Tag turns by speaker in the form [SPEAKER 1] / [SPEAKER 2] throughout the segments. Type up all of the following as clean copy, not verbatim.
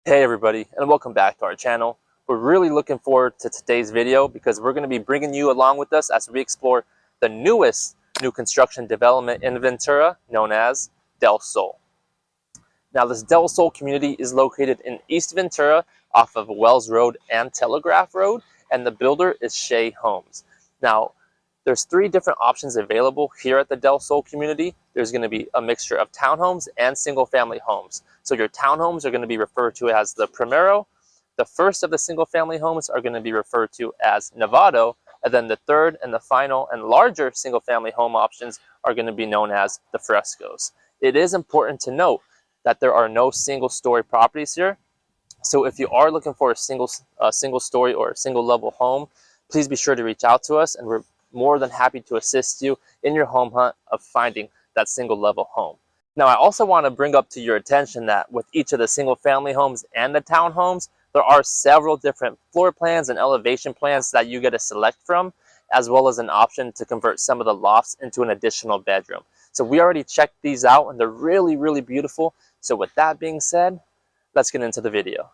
[SPEAKER 1] Hey everybody, and welcome back to our channel. We're really looking forward to today's video because we're going to be bringing you along with us as we explore the newest new construction development in Ventura known as Del Sol. Now this Del Sol community is located in East Ventura off of Wells Road and Telegraph Road, and the builder is Shea Homes. Now there's three different options available here at the Del Sol community. There's going to be a mixture of townhomes and single family homes. So your townhomes are going to be referred to as the Primero. The first of the single family homes are going to be referred to as Novato. And then the third and the final and larger single family home options are going to be known as the Frescos. It is important to note that there are no single story properties here. So if you are looking for a single story or a single level home, please be sure to reach out to us, and we're more than happy to assist you in your home hunt of finding that single level home. Now, I also want to bring up to your attention that with each of the single family homes and the townhomes, there are several different floor plans and elevation plans that you get to select from, as well as an option to convert some of the lofts into an additional bedroom. So we already checked these out and they're really, really beautiful. So with that being said, let's get into the video.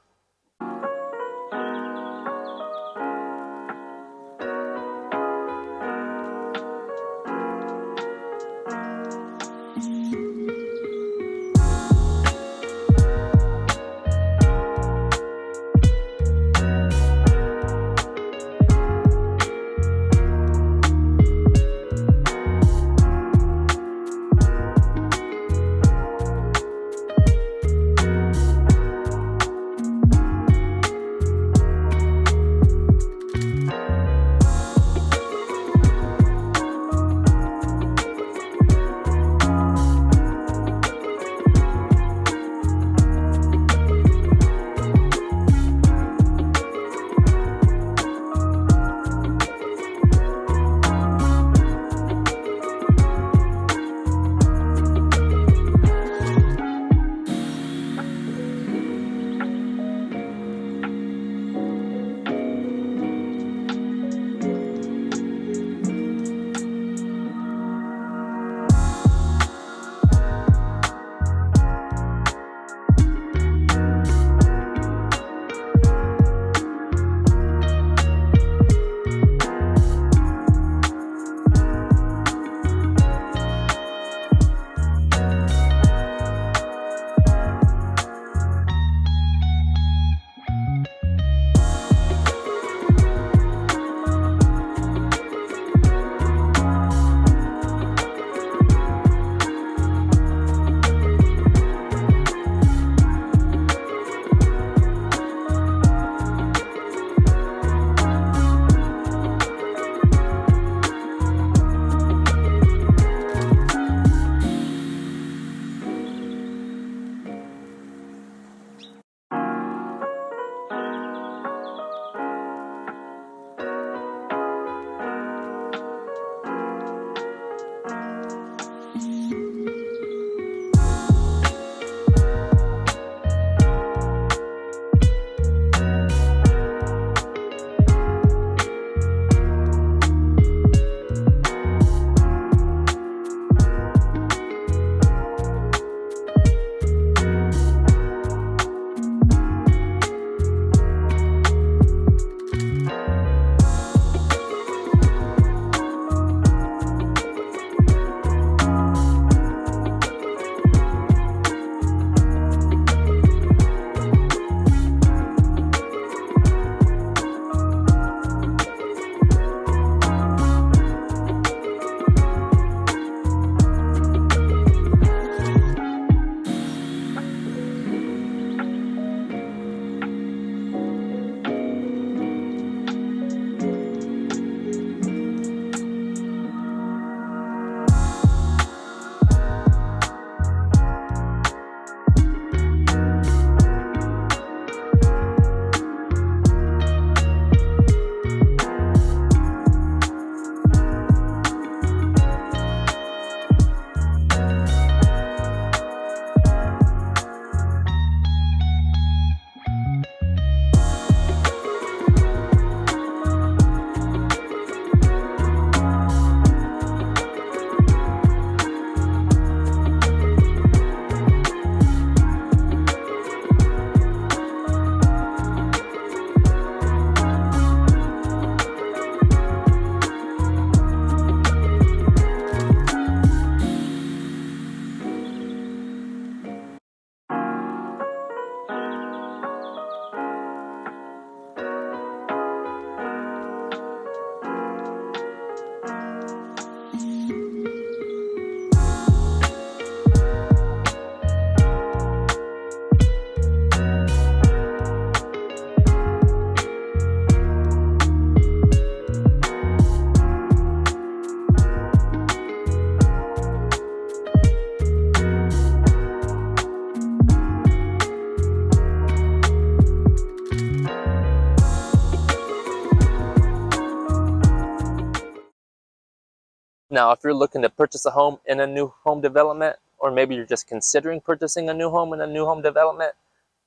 [SPEAKER 1] Now, if you're looking to purchase a home in a new home development, or maybe you're just considering purchasing a new home in a new home development,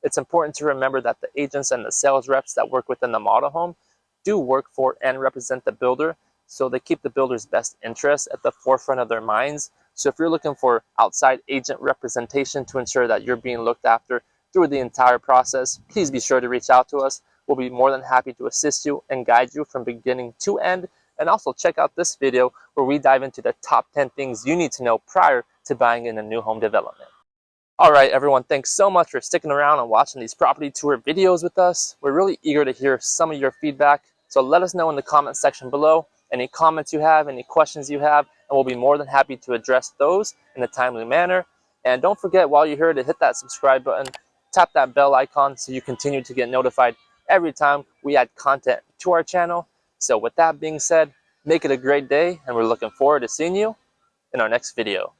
[SPEAKER 1] it's important to remember that the agents and the sales reps that work within the model home do work for and represent the builder, so they keep the builder's best interests at the forefront of their minds. So if you're looking for outside agent representation to ensure that you're being looked after through the entire process, please be sure to reach out to us. We'll be more than happy to assist you and guide you from beginning to end. And also check out this video where we dive into the top 10 things you need to know prior to buying in a new home development. All right, everyone, thanks so much for sticking around and watching these property tour videos with us. We're really eager to hear some of your feedback, so let us know in the comment section below any comments you have, any questions you have, and we'll be more than happy to address those in a timely manner. And don't forget, while you're here, to hit that subscribe button, tap that bell icon so you continue to get notified every time we add content to our channel. So with that being said, make it a great day, and we're looking forward to seeing you in our next video.